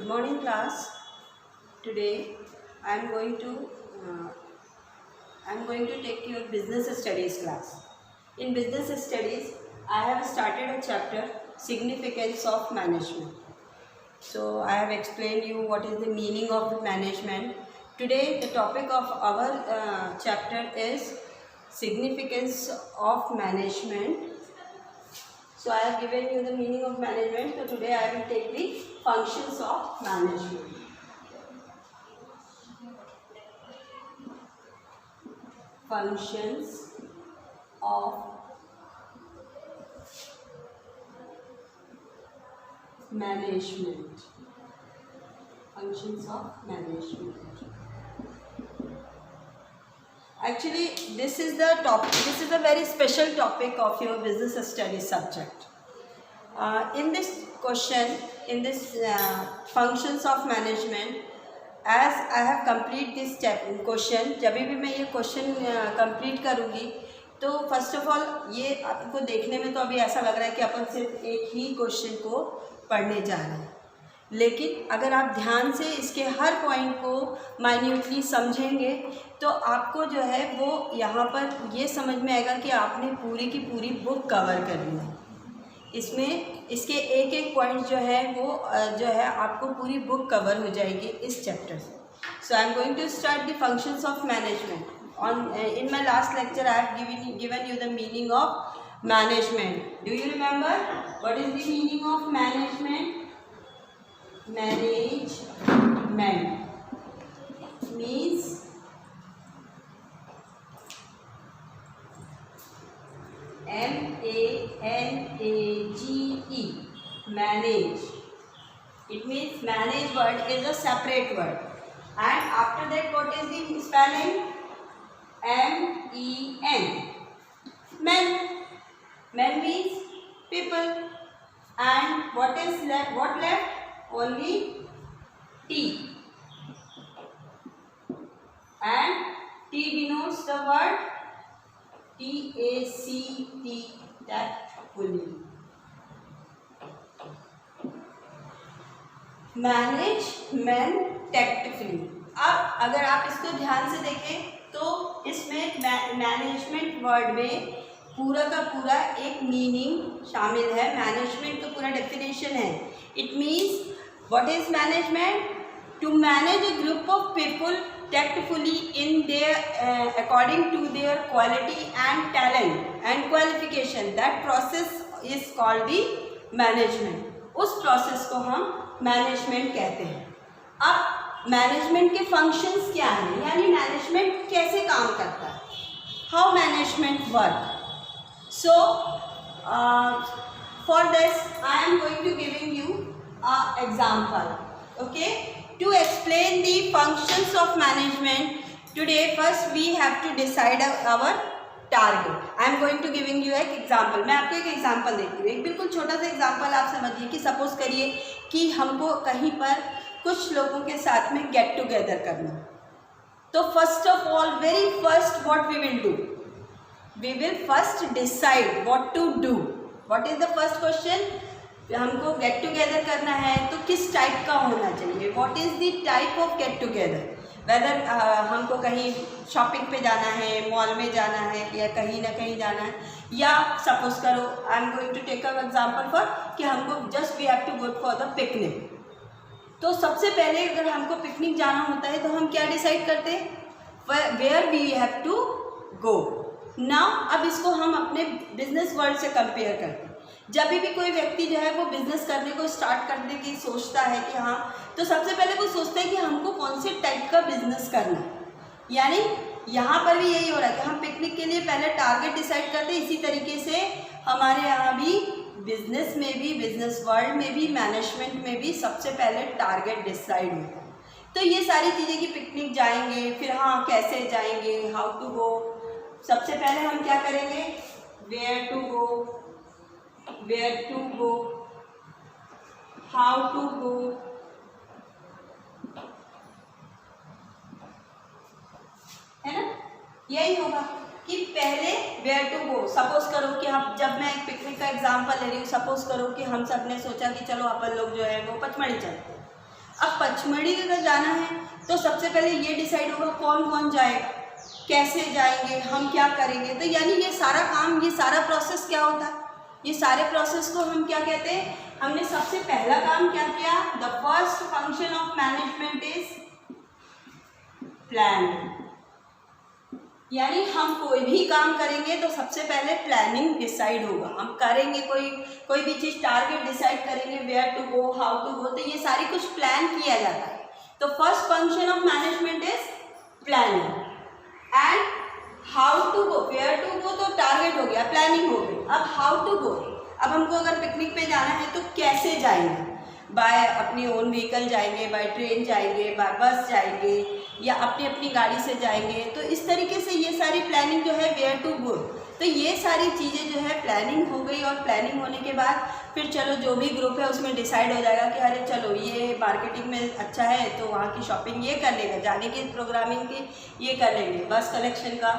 Good morning, class. Today I am going to take your business studies class. In business studies, I have started a chapter significance of management. So I have explained you what is the meaning of management. Today the topic of our chapter is significance of management. So I have given you the meaning of management. So today I will take the functions of management. Functions of management. Functions of management. Actually, this is the topic. This is a very special topic of your business studies subject. In this question, in this functions of management, as I have complete this question, जब भी मैं ये question complete करूँगी, तो first of all ये आपको देखने में तो अभी ऐसा लग रहा है कि अपन सिर्फ एक ही क्वेश्चन को पढ़ने जा रहे हैं, लेकिन अगर आप ध्यान से इसके हर पॉइंट को माइन्यूटली समझेंगे तो आपको जो है वो यहाँ पर ये समझ में आएगा कि आपने पूरी की पूरी बुक कवर करनी है। इसमें इसके एक एक पॉइंट जो है वो जो है आपको पूरी बुक कवर हो जाएगी इस चैप्टर से। So I am going to start the functions of management. On in my last lecture I have given you the meaning of management. Do you remember what is the meaning of management? Management means M-A-N-A-G-E, manage. It means manage word is a separate word, and after that what is the spelling? M-E-N. Men. Men means people. And what is left? What left? Only T. And T denotes the word T-A-C-T, tactfully. Manage men tactfully. अब अगर आप इसको ध्यान से देखें तो इसमें management word में पूरा का पूरा एक मीनिंग शामिल है। मैनेजमेंट का पूरा डेफिनेशन है। It means what is management? To manage a group of people tactfully in their according to their quality and talent and qualification. That process is called the management. उस process को हम management कहते हैं। अब management के functions क्या हैं, यानी मैनेजमेंट कैसे काम करता है, how management work. So for this I am going to giving you a example. Okay, to explain the functions of management, today first we have to decide our target. I am going to giving you एक example. मैं आपको एक example देती हूँ, एक बिल्कुल छोटा सा example आप समझिए कि सपोज करिए कि हमको कहीं पर कुछ लोगों के साथ में गेट टुगेदर करना। तो first of all, very first what we will do, we will first decide what to do. What is the first question? हमको गेट टुगेदर करना है तो किस टाइप का होना चाहिए, what is the type of get together, whether हमको कहीं शॉपिंग पे जाना है, मॉल में जाना है, या कहीं ना कहीं जाना है, या सपोज करो I am going to take a example for कि हमको just we have to go for the picnic. तो सबसे पहले अगर हमको पिकनिक जाना होता है तो हम क्या डिसाइड करते हैं, where we have to go. Now अब इसको हम अपने बिजनेस वर्ल्ड से कंपेयर करते हैं. जब भी कोई व्यक्ति जो है वो बिज़नेस करने को स्टार्ट करने की सोचता है कि हाँ, तो सबसे पहले वो सोचता है कि हमको कौन से टाइप का बिजनेस करना है. यानी यहाँ पर भी यही हो रहा है कि हम पिकनिक के लिए पहले टारगेट डिसाइड करते हैं. इसी तरीके से हमारे यहाँ भी बिजनेस में भी, बिजनेस वर्ल्ड में भी, मैनेजमेंट में भी सबसे पहले टारगेट डिसाइड होता है. तो ये सारी चीज़ें कि पिकनिक जाएंगे, फिर हाँ कैसे जाएंगे, हाउ टू गो. सबसे पहले हम क्या करेंगे, where to go, where to go, how to go, है ना. यही होगा कि पहले वेयर टू गो. सपोज करो कि हम, जब मैं एक पिकनिक का एग्जांपल ले रही हूँ, सपोज करो कि हम सब ने सोचा कि चलो अपन लोग जो है वो पचमढ़ी चलते हैं. अब पचमढ़ी अगर जाना है तो सबसे पहले ये डिसाइड होगा कौन कौन जाएगा, कैसे जाएंगे, हम क्या करेंगे। तो यानी ये सारा काम, ये सारा प्रोसेस क्या होता है, ये सारे प्रोसेस को हम क्या कहते हैं। हमने सबसे पहला काम क्या किया, the first function of management is planning. यानी हम कोई भी काम करेंगे तो सबसे पहले प्लानिंग डिसाइड होगा। हम करेंगे कोई भी चीज़, टारगेट डिसाइड करेंगे, where to go, how to go, तो ये सारी कुछ प्लान किया जाता है। तो first function of management is planning and how to go. Where to go तो टारगेट हो गया, प्लानिंग हो गई। अब हाउ टू गो, अब हमको अगर पिकनिक पे जाना है तो कैसे जाएंगे, बाय अपनी ओन व्हीकल जाएंगे, बाय ट्रेन जाएंगे, बाय बस जाएंगे, या अपनी अपनी गाड़ी से जाएंगे। तो इस तरीके से ये सारी प्लानिंग जो है, वेयर टू गो, तो ये सारी चीज़ें जो है प्लानिंग हो गई। और प्लानिंग होने के बाद फिर चलो जो भी ग्रुप है उसमें डिसाइड हो जाएगा कि अरे चलो ये मार्केटिंग में अच्छा है तो वहाँ की शॉपिंग ये कर लेगा, जाने की प्रोग्रामिंग की ये कर लेंगे, बस कलेक्शन का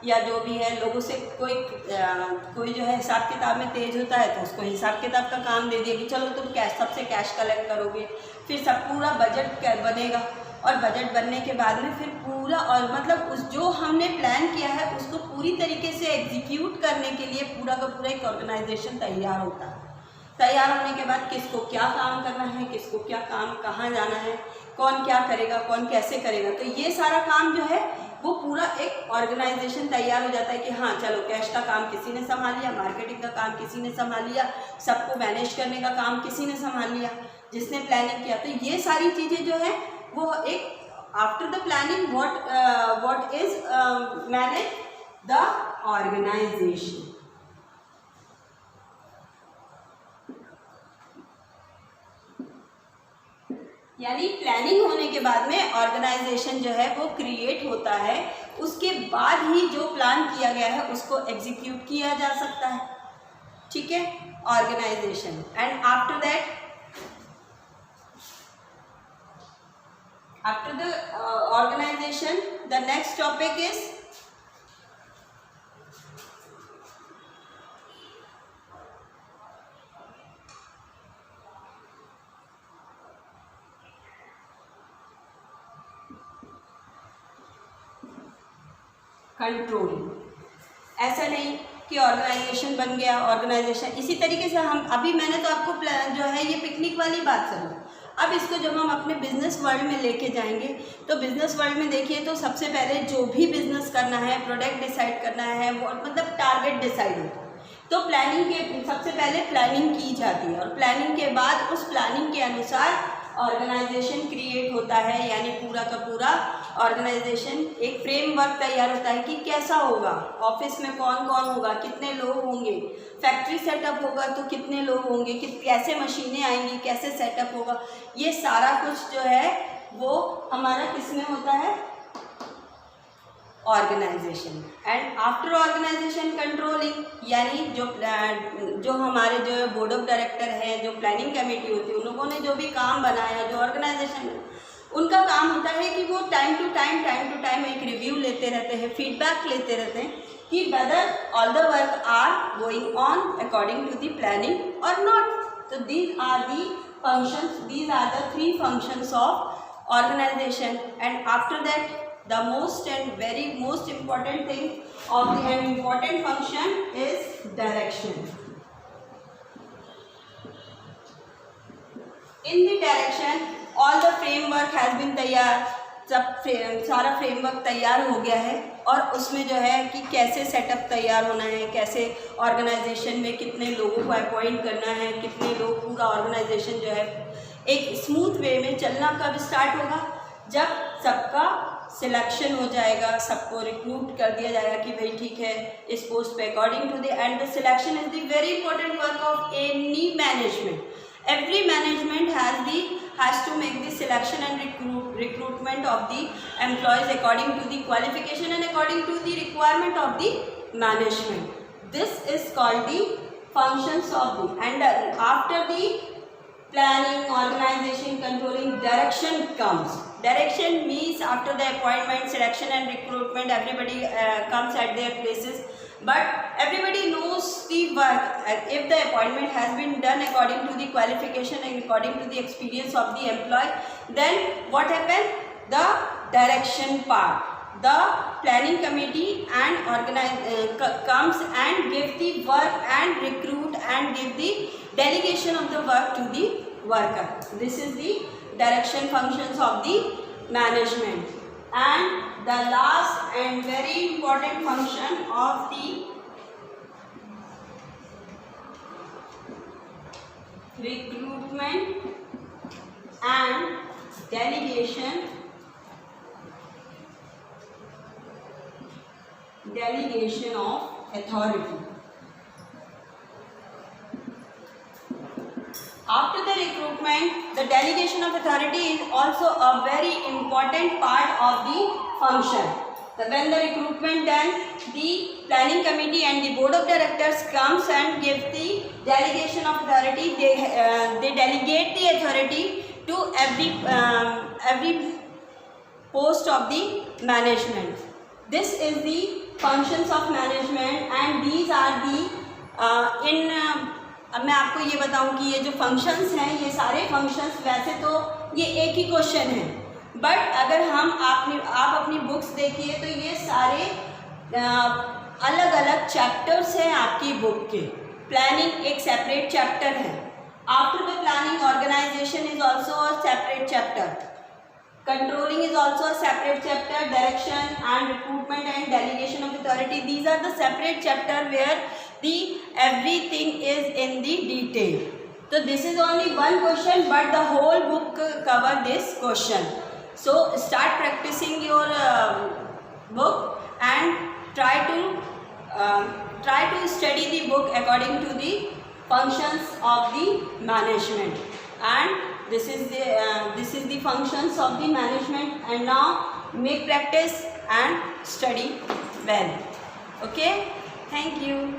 या जो भी है, लोगों से कोई जो है हिसाब किताब में तेज होता है तो उसको हिसाब किताब का काम दे दिया कि चलो तुम सबसे कैश कलेक्ट करोगे। फिर सब पूरा बजट बनेगा और बजट बनने के बाद में फिर पूरा, और मतलब उस जो हमने प्लान किया है उसको पूरी तरीके से एग्जीक्यूट करने के लिए पूरा का पूरा एक ऑर्गेनाइजेशन तैयार होता है। तैयार होने के बाद किसको क्या काम करना है, किसको क्या काम, कहाँ जाना है, कौन क्या करेगा, कौन कैसे करेगा, तो ये सारा काम जो है वो पूरा एक ऑर्गेनाइजेशन तैयार हो जाता है कि हाँ चलो कैश का काम किसी ने संभाल लिया, मार्केटिंग का काम किसी ने संभाल लिया, सबको मैनेज करने का काम किसी ने संभाल लिया जिसने प्लानिंग किया। तो ये सारी चीज़ें जो है वो एक after the planning what is manage the organisation. यानी प्लानिंग होने के बाद में ऑर्गेनाइजेशन जो है वो क्रिएट होता है, उसके बाद ही जो प्लान किया गया है उसको एग्जीक्यूट किया जा सकता है। ठीक है, organisation. And after that, after the organization, the next topic is controlling. ऐसा नहीं कि ऑर्गेनाइजेशन बन गया, ऑर्गेनाइजेशन इसी तरीके से हम अभी मैंने तो आपको जो है ये पिकनिक वाली बात समझा। अब इसको जब हम अपने बिजनेस वर्ल्ड में लेके जाएंगे तो बिजनेस वर्ल्ड में देखिए तो सबसे पहले जो भी बिजनेस करना है, प्रोडक्ट डिसाइड करना है, वो मतलब टारगेट डिसाइड होता है। तो प्लानिंग के सबसे पहले प्लानिंग की जाती है और प्लानिंग के बाद उस प्लानिंग के अनुसार ऑर्गेनाइजेशन क्रिएट होता है। यानी पूरा का पूरा ऑर्गेनाइजेशन एक फ्रेमवर्क तैयार होता है कि कैसा होगा, ऑफिस में कौन कौन होगा, कितने लोग होंगे, फैक्ट्री सेटअप होगा तो कितने लोग होंगे, कैसे मशीनें आएंगी, कैसे सेटअप होगा, ये सारा कुछ जो है वो हमारा किसमें होता है, organisation. And after organisation controlling, यानी जो हमारे जो बोर्ड ऑफ डायरेक्टर है, जो प्लानिंग कमेटी होती है, उन लोगों ने जो भी काम बनाया, जो ऑर्गेनाइजेशन में उनका काम होता है कि वो टाइम टू टाइम एक रिव्यू लेते रहते हैं, फीडबैक लेते रहते हैं कि whether all the work are going on according to the planning और नॉट। तो these are the functions, these are the 3 functions of organisation. And after that the most and very most important thing of the important function is direction. In the direction all the framework has been तैयार, सब सारा framework तैयार हो गया है और उसमें जो है कि कैसे सेटअप तैयार होना है, कैसे ऑर्गेनाइजेशन में कितने लोगों को अपॉइंट करना है, कितने लोग, पूरा ऑर्गेनाइजेशन जो है एक स्मूथ वे में चलना कब स्टार्ट होगा, जब सबका सिलेक्शन हो जाएगा, सबको रिक्रूट कर दिया जाएगा कि भाई ठीक है इस पोस्ट पे according to the end the selection is the very important work of any management. Every management has to make the selection and recruitment of the employees according to the qualification and according to the requirement of the management. This is called the functions of the, and after the planning, organization, controlling, direction comes. Direction means after the appointment, selection and recruitment, everybody comes at their places. but everybody knows the work. If the appointment has been done according to the qualification and according to the experience of the employee, then what happens? The direction part, the planning committee and comes and give the work and recruit and give the delegation of the work to the worker. This is the direction functions of the management. And the last and very important function of the recruitment and delegation of authority. After the recruitment, the delegation of authority is also a very important part of the function. When the recruitment done, the planning committee and the board of directors comes and give the delegation of authority. They delegate the authority to every post of the management. This is the functions of management, and these are the अब मैं आपको ये बताऊं कि ये जो functions हैं, ये सारे फंक्शंस वैसे तो ये एक ही क्वेश्चन है, बट अगर आप अपनी बुक्स देखिए तो ये सारे अलग अलग चैप्टर्स हैं आपकी बुक के. प्लानिंग एक सेपरेट चैप्टर है. After the planning, organisation is also a separate chapter. Controlling is also a separate chapter. Direction and recruitment and delegation of authority, these are the separate chapter where everything is in the detail. So this is only one question, but the whole book cover this question. So start practicing your book and try to study the book according to the functions of the management. And this is the functions of the management, and now make practice and study well. Okay, thank you.